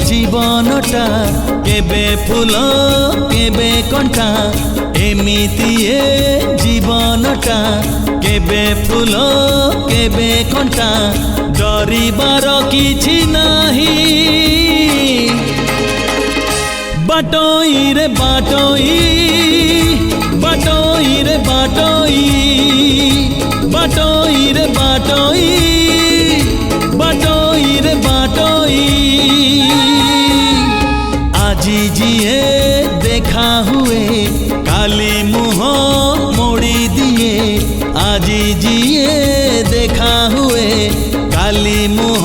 জীবনটা কেবে ফুল কেবে কণ্টা এমিতি এ জীবনটা কেবে ফুল কেবে কণ্টা ডরিবার কিছু নাহি বাটই রে বাটই বাটই রে বাটই বাটই রে বাটই বাটই রে বাটই আজি জিয়ে দেখা হুয়ে কালি মুহ মোড়ি দিয়ে আজি জিয়ে দেখা হুয়ে কালি মুহ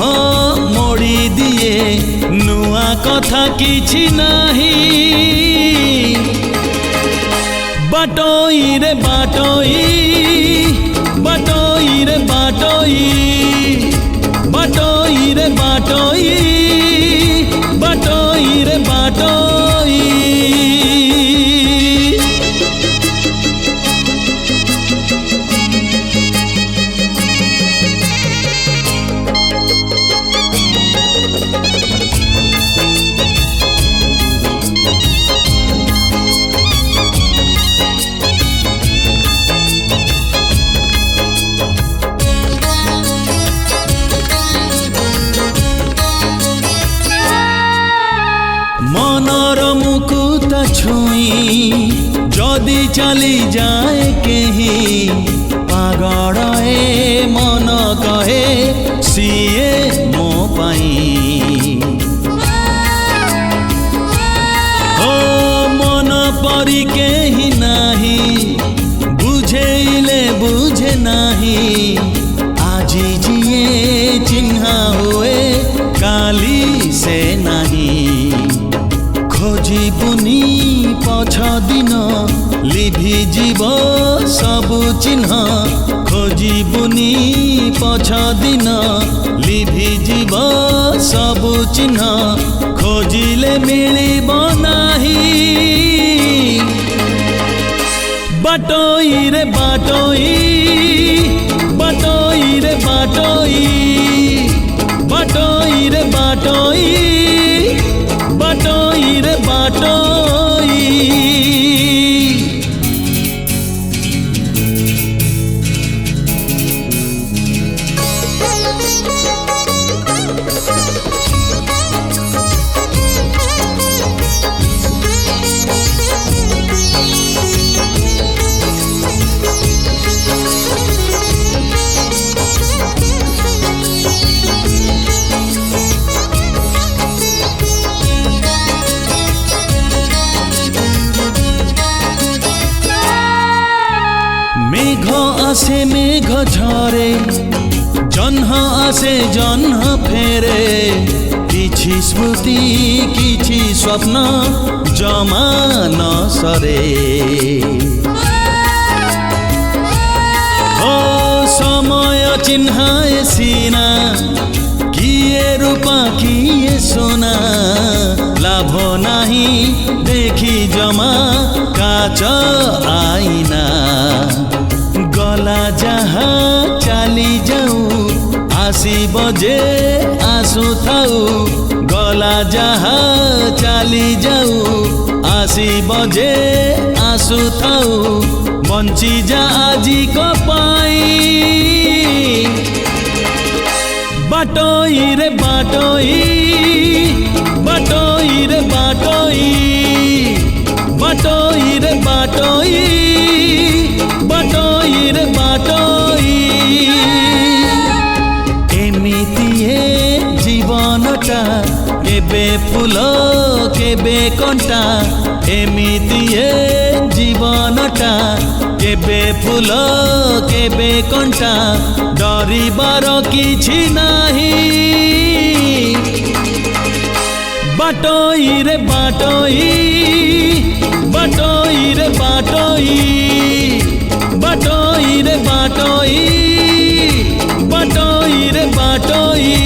মোড়ি দিয়ে নুয়া কথা কিছু নাহি বাটই রে বাটই বাটই রে বাটই বাটই রে বাটই বাটই রে বাটই মনর মুকুতা ছুঁই যদি চালি যায় কেহি পাগড়ে মন কহে সিয়ে মো পাই ও মন পরি কেহি নাহি বুঝেইলে বুঝে নাহি আজি জিয়ে চিহ্না হুয়ে কালি সে নাহি খোঁজিবুনি পছ দিন লিভি জীব সবু চিহ্ন খোঁজিবুনি পছ দিন লিভি জীব সবু চিহ্ন খোঁজিলে মিলিব নাহি বাটই রে বাটই বাটই রে বাটই বাটই রে বাটই বাটই রে বাটই মেঘ আসে মেঘ ঝরে জহ্ন আসে জহ্ন ফেরে কিছু স্মৃতি কিছু স্বপ্ন জমা ন সরে ও সময় চিহ্নায় সিনা কিয়ে রূপা কিয়ে সোনা লাভ নাহি দেখি জমা কাচ আইনা গলা যাহা চালি যাও আসিব যে আসু থাও গলা যাহা চালি যাও আসিব যে আসু থাও বঞ্চি যা আজি কপাই বাটই রে বাটই বাটই রে বাটই বাটই রে বাটই বাটই রে বাটই এমিতি এ জীবনটা কেবে ফুল কেবে কণ্টা এমিতি এ জীবনটা কেবে फूल केबे कंटा डरिबार किछि नाही। बाटोई रे बाटोई बाटोई रे बाटोई बाटोई रे बाटोई बाटोई रे बाटोई।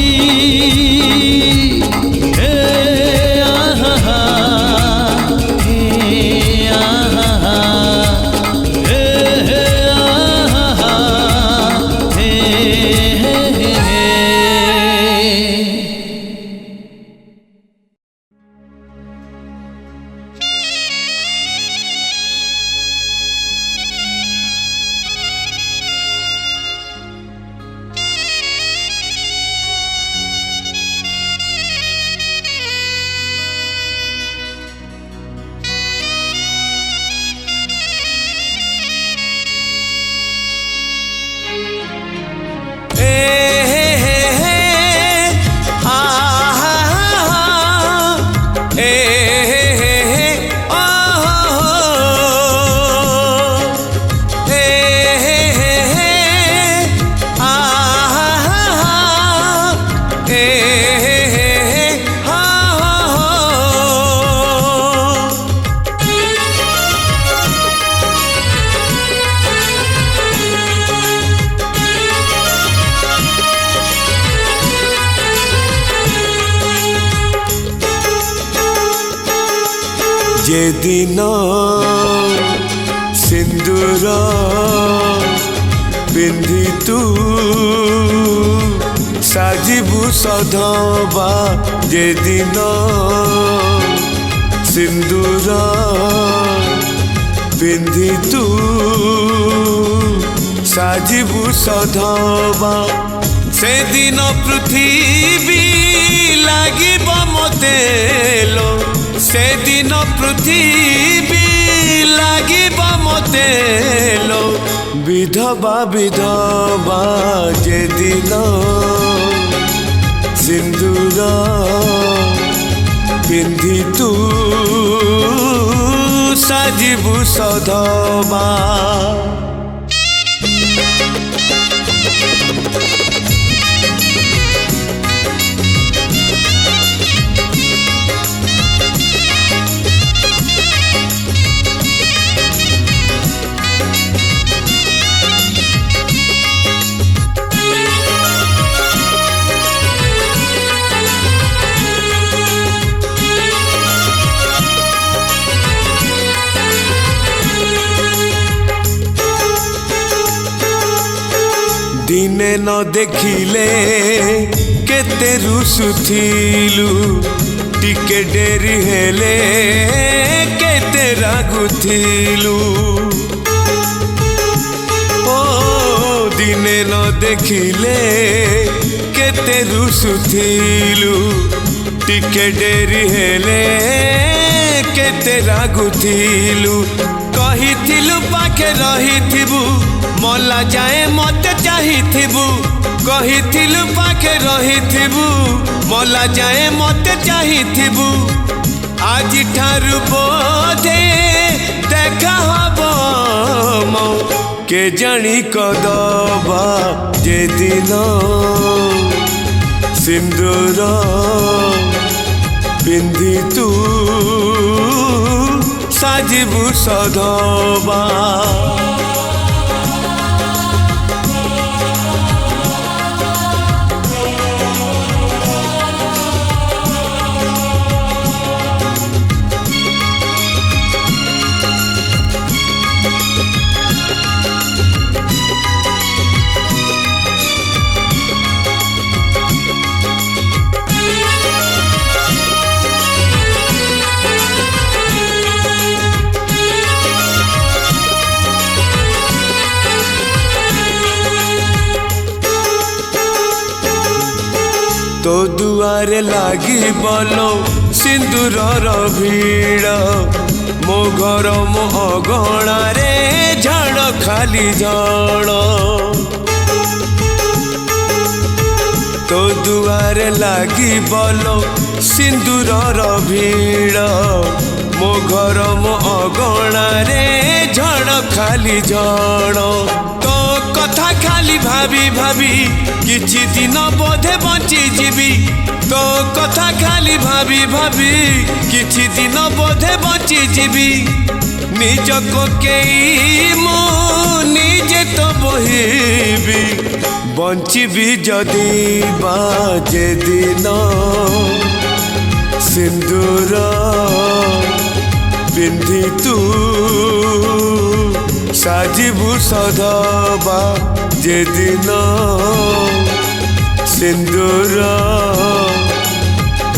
যেদিন সিন্দুর পিন্ধি তু সাজিবু সধবা, যেদিন সিন্দুর পিন্ধি তু সাজিবু সধবা, সেদিন পৃথিবী লাগিব মতে লো, সেদিন পৃথিবী লাগিব মতে লো। বিধবা বিধবা যেদিন সিন্দুর পিন্ধি তু সাজিবু সধবা। দিনে ন দেখিলে কেতে রুসুথিলু, টিকে ডেরি হেলে কেতে রাগুথিলু। ও দিনে ন দেখিলে কেতে রুসুথিলু, টিকে ডেরি হেলে কেতে রাগুথিলু। কহিথিলু পাখে রহিথিবু, মলা যাଏ মতে চাহিথিবু। কহিথিলু পাখে রহিথিবু, মলা যাଏ মতে চাহিথিবু। আজি ঠারু বোধে দেখা হব মো, কে জানি কদবা যেদিন সিন্দুর পিন্ধি তু সাজিবু সধবা। तो दुआरे लागी बोलो सिंदूरर भीड़, मो घर मो अगणारे झाड़ खाली झाड़। तो दुआरे लागी बोलो सिंदूरर भीड़, ମୋ ଘର ମୋ ଅଗଣାରେ ଝଡ଼ ଖାଲି ଝଡ଼ ତୋ କଥା ଖାଲି ଭାବି ଭାବି କିଛି ଦିନ ବୋଧେ ବଞ୍ଚିଯିବି ତୋ କଥା ଖାଲି ଭାବି ଭାବି କିଛି ଦିନ ବୋଧେ ବଞ୍ଚିଯିବି ନିଜକୁ କେହି ମୁଁ ନିଜେ ତ ବହିବି ବଞ୍ଚିବି ଯଦି ବାଜେ ଦିନ ସିନ୍ଦୁର ପିନ୍ଧି ତୁ ସାଜିବୁ ସଦବା ଯେଦିନ ସିନ୍ଦୁର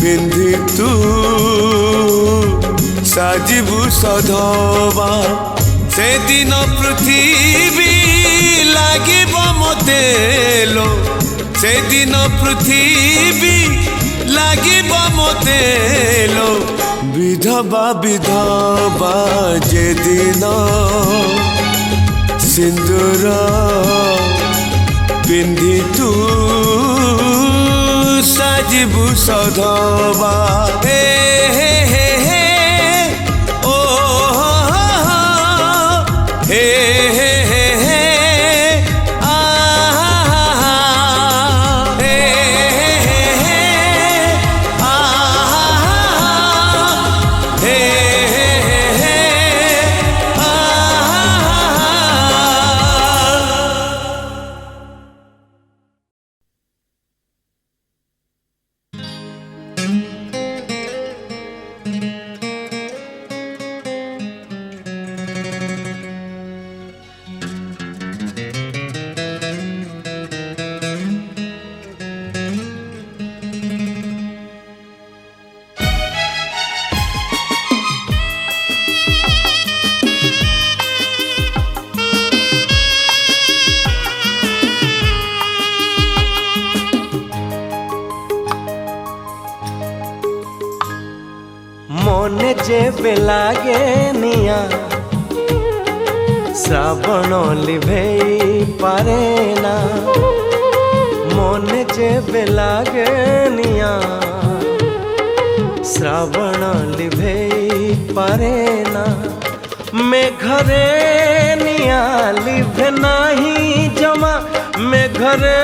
ପିନ୍ଧି ତୁ ସାଜିବୁ ସଦବା ସେଦିନ ପୃଥିବୀ ଲାଗିବ ମୋତେ ଲୋ ସେଦିନ ପୃଥିବୀ লাগিব ମୋତେ ଲୋ ବିଧବା ବିଧବା ଯେଦିନ ସିନ୍ଦୁର ପିନ୍ଧି ତୁ ସାଜିବୁ ସଧବା ହେ ହେ ହେ ହେ ଓ ହେ ହେ ହେ ହେ মনে যেবে লাগে নিয়া শ্রাবণ লিভেই পারে না মনে যেবে লাগে নিয়া শ্রাবণ লিভেই পারে না মেঘরে নিয়া লিভে নাহি জমা মেঘরে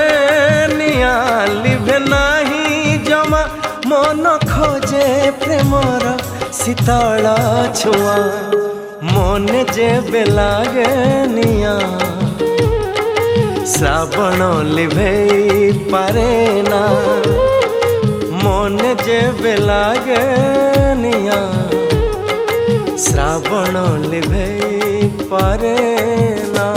নিয়া লিভে নাহি জমা মন খোঁজে প্রেমর শীতল ছুয়া মনে যেবে লাগে নিয়া শ্রাবণ লিভেই পারে না মনে যেবে লাগে নিয়া শ্রাবণ লিভেই পারে না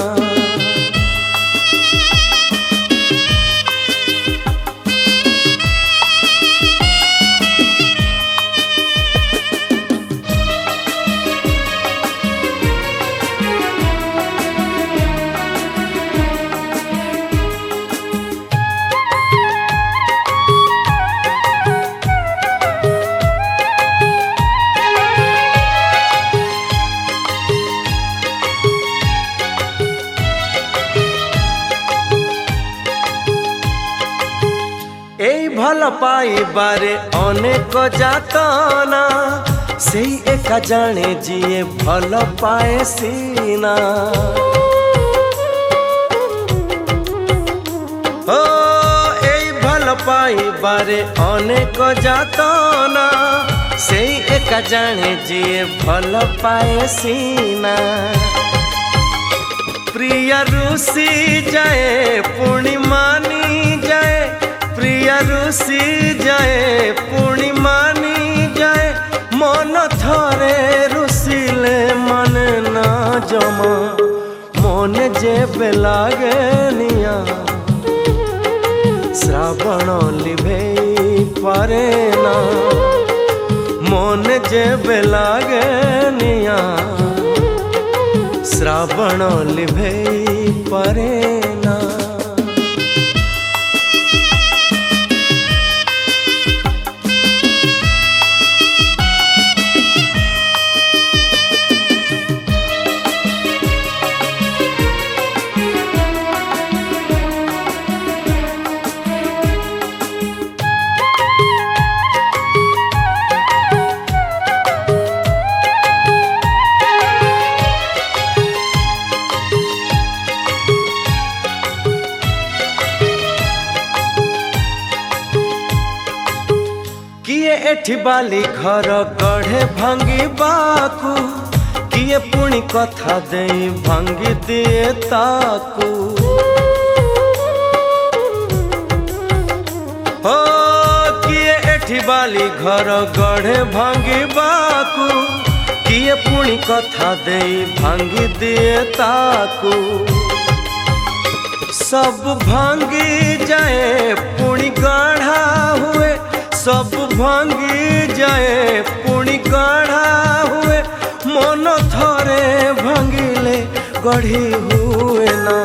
ভাল পাইবারে অনেক যাতনা সেই একা জানে যিয়ে ভাল পায়ে সিনা ও এই ভাল পাইবারে অনেক যাতনা সেই একা জানে যিয়ে ভাল পায়ে সিনা প্রিয়া রুষি যায় পুଣି মানি যায় প্রিয়া রুষি যায় পুଣି মানি যায় মন থরে রুষিলে মানে না জমা মনে যেবে লাগে নিয়া শ্রাবণ লিভেই পারে না মনে যেবে লাগে নিয়া শ্রাবণ লিভেই পারে না एठी बाली घर गढ़े भांगी बाकू किए पुणी कथा दे भांगी दिए ताकू हो किए एठी बाली घर गढ़े भांगी बाकू किए पुणी कथा दे भांगी दिए ताकू सब भांगी जाए पुणी गढ़ा हुए सब भांगी जाए पुणी गढ़ा हुए मन थरे भांगिले गढ़ी हुए ना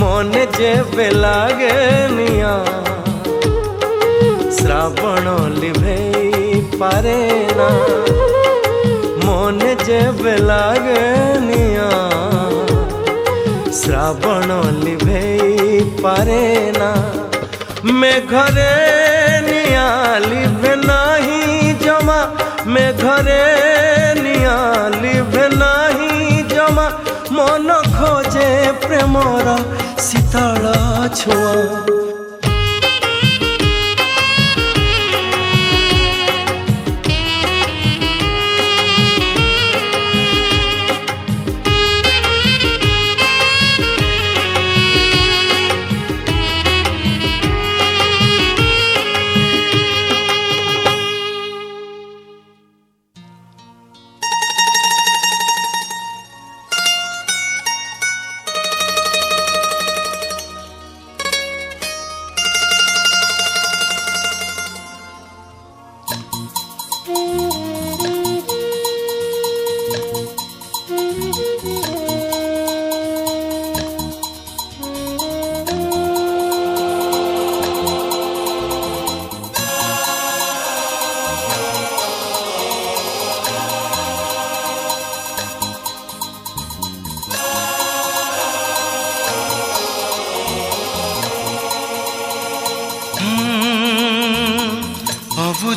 मन जेबे लागे निया श्रावण लिभे पारे ना मन जेबे लागे निया श्रावण लिभे पारे ना मैं घरे निया लिभे नहीं जमा मैं घरे निया लिभे नहीं जमा मन खोजे प्रेमर शीतल छुआ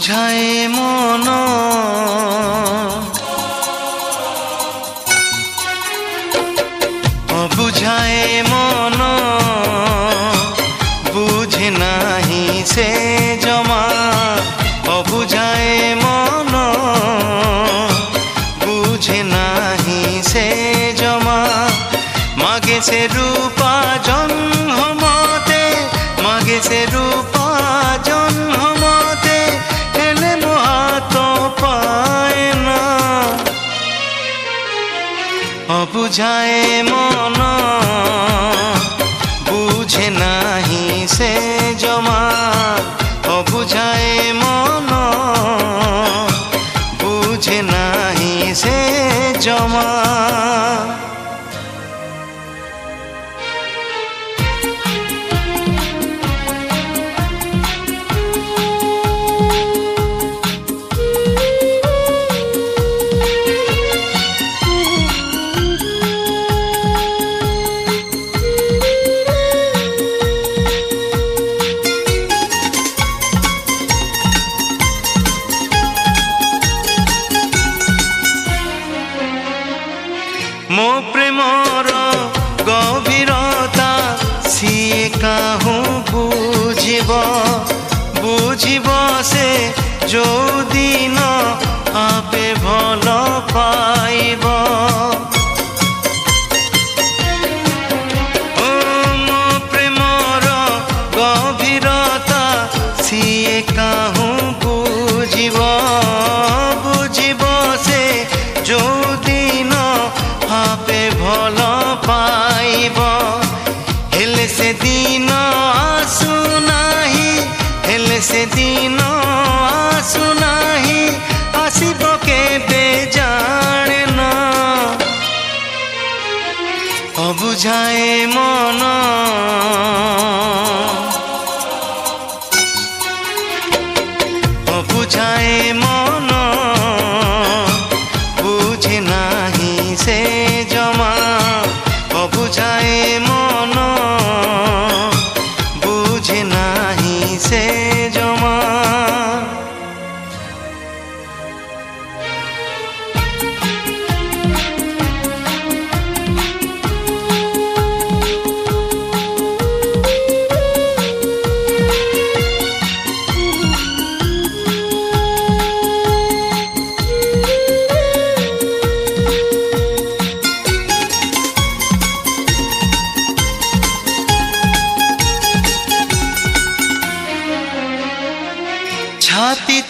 बुझाए मन बुझाए मन बुझे नहीं से जमा बुझाए मन बुझे नहीं से जमा मागे से रूपा जन्म मते मागे से रूपा जन्म बुझाए मन बुझे नहीं से जमा बुझाए मन बुझे नहीं से जमा मो प्रेमर गभीरता सीए काहू बुझिब बुझिब से जो दिन आपे भल पाइब मो प्रेमर गभीरता सीए काहू बुझिब बुझिब से जो दिन आपे भल पाइब हेले से दिन आसु नाही हेले से दिन आसु नाही आसिब केबे जाने ना अबुझाए मन अबुझाए मन बुझे नहीं से जमा अबुझाए मन बुझे नहीं से जमा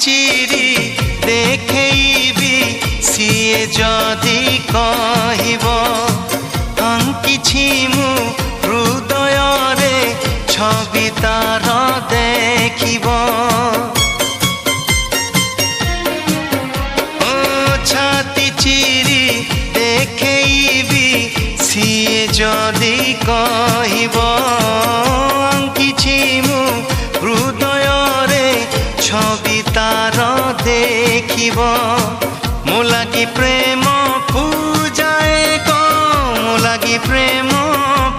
ଚିରି ଦେଖେଇବି ସିଏ ଯଦି କହିବ ଆଙ୍କିଛି ମୁଁ ହୃଦୟରେ ଛବି ତାର ଦେଖିବ ଓ ଛାତି ଚିରି ଦେଖେଇବି ସିଏ ଯଦି କହିବ ଆଙ୍କିଛି ମୁଁ ହୃଦୟରେ ছবি তার দেখিব মো লাগি প্রেম পূজায়ে গো মো লাগি প্রেম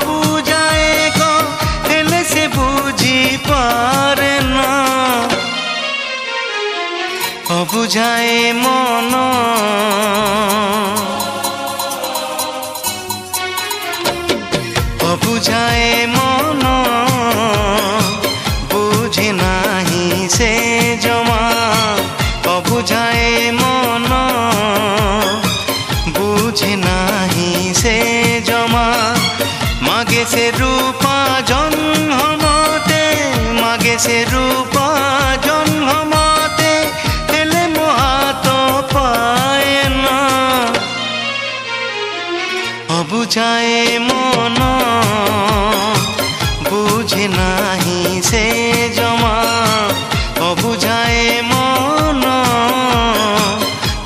পূজায়ে গো হেলে সে বুঝি পারে না অবুঝায়ে মন অবুঝায়ে মন বুঝে নাহি সে জমা অবুঝায়ে মন বুঝে নাহি সে জমা মাগে সে রূপা জন্মতে মাগে সে রূপা জন্মতে হেলে মো হাত পায় না অবুঝায়ে মন বুঝে নাহি সে জমা অবুঝায়ে মন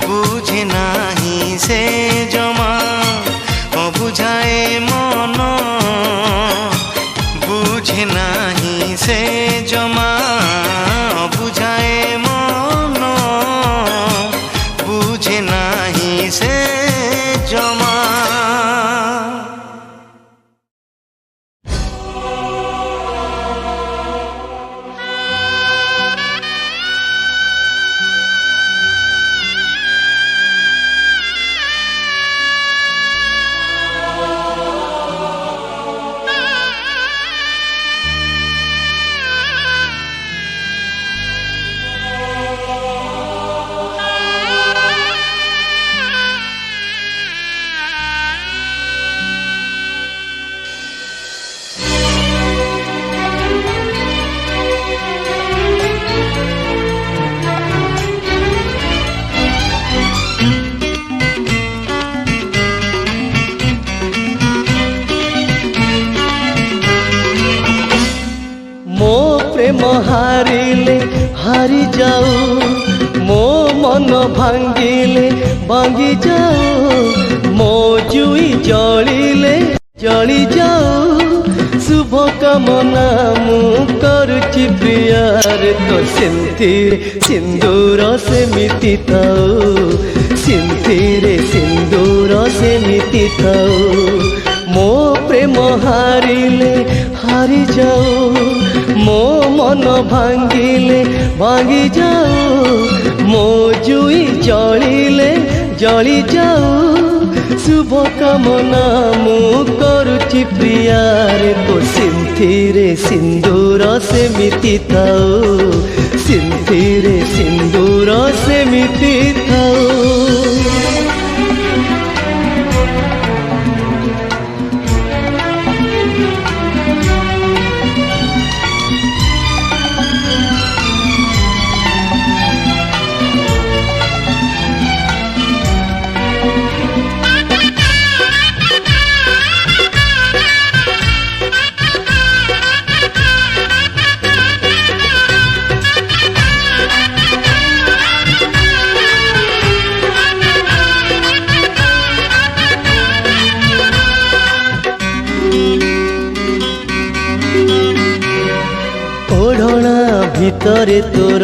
বুঝে নাহি সে জমা অবুঝায়ে মন বুঝে নাহি সে জমা অবুঝায়ে মন বুঝে নাহি সে জমা হারিলে হারি যাও মো মন ভাঙ্গিলে ভাঙ্গি যাও মো জুই জলিলে জলি যাও শুভ কামনা মু করুচি প্রিয়ার তো সিন্থিরে সিন্দুর সেমিতি থাও সিন্থিরে সিন্দুর সেমিতি থাও মো প্রেম হারিলে হারি যাও মো মন ভাঙ্গিলে ভাঙ্গি যাও মো জুই জলিলে জলি যাও শুভ কামনা মু করুচি প্রিয়ার তো সিন্থিরে সিন্দুর সেমিতি থাও সিন্থিরে সিন্দুর সেমিতি থাও ভিতরে তোর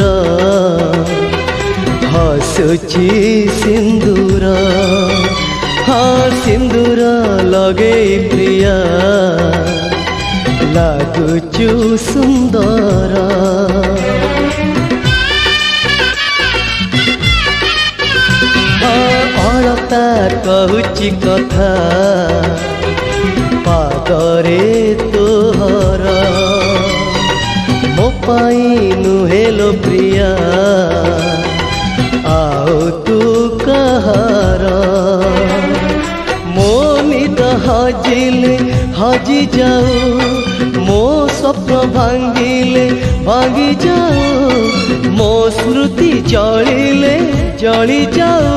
হসুচি সিন্দুর হ্যাঁ সিন্দুর লগাই প্রিয়া লাগুচু সুন্দর অଳତା কহুচি কথা পাদরে তোহর ମୋ ପାଇଁ ନୁହେଲୋ ପ୍ରିୟା ଆଉ ତୁ କାହାର ମୋ ନିଦ ହଜିଲେ ହଜି ଯାଉ ମୋ স্বপ্ন ভাঙ্গিলে ভাঙ্গি যাও, মো স্মৃতি জଳିলে জଳି যাও।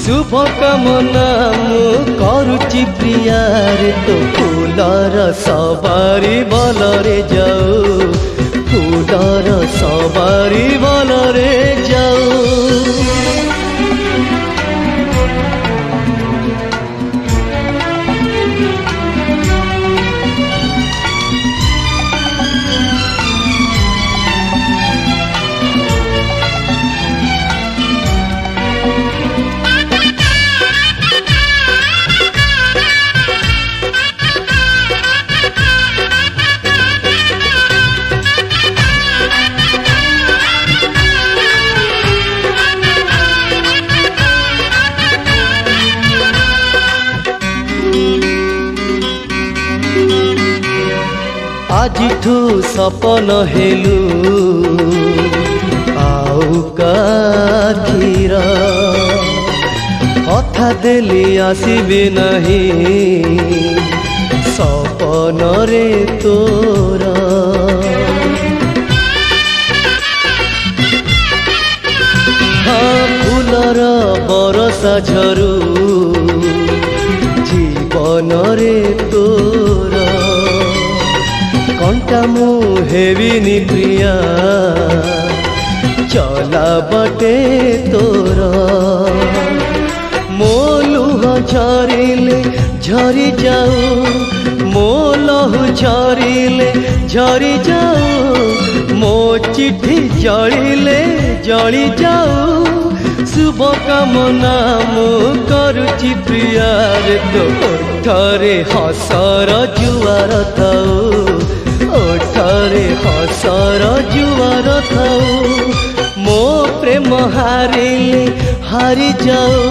শুভ কামনা মু করুচি প্রিয়ারে, তো ফুলর সবারি বলরে যাও, ফুলর সবারি বলরে যাও। आजिठू सपन हेलु आउ काखीर, कथा देली आसीबे नहीं सपन रे तोर। हाँ फूलर बरसा झरू जीवन रे तोर, कंटा मु हेबिनी प्रिया चला बटे तोर। मो लुह झरिले झरी जाऊ, मो लहु झरिले झरी जाऊ, मो चिठी जलिले जली जाऊ। शुभ कामना मु करुची प्रियारे, तो ओठरे हसर जुआर थाऊ, ओठरे हसर जुआर थाऊ। मो प्रेम हारिले हारी जाओ,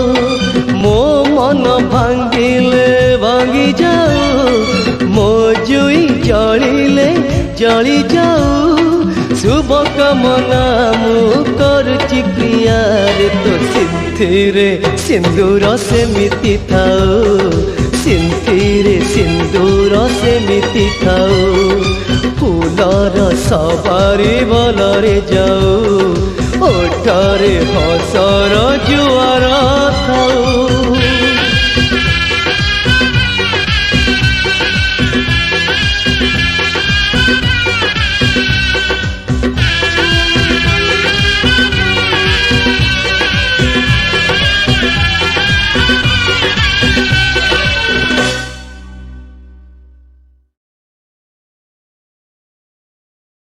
मो मन भांगिले भांगी जाओ, मो जुई जलिले जली जाओ। शुभ कामना मु करुची प्रियारे, तो सिंथिरे सिंदूर सेमिति थाऊ, सिंथिरे सिंदूर सेमिति थाऊ। फूलर सवारी बलरे जाऊ, ओठरे हसर जुआर थाऊ।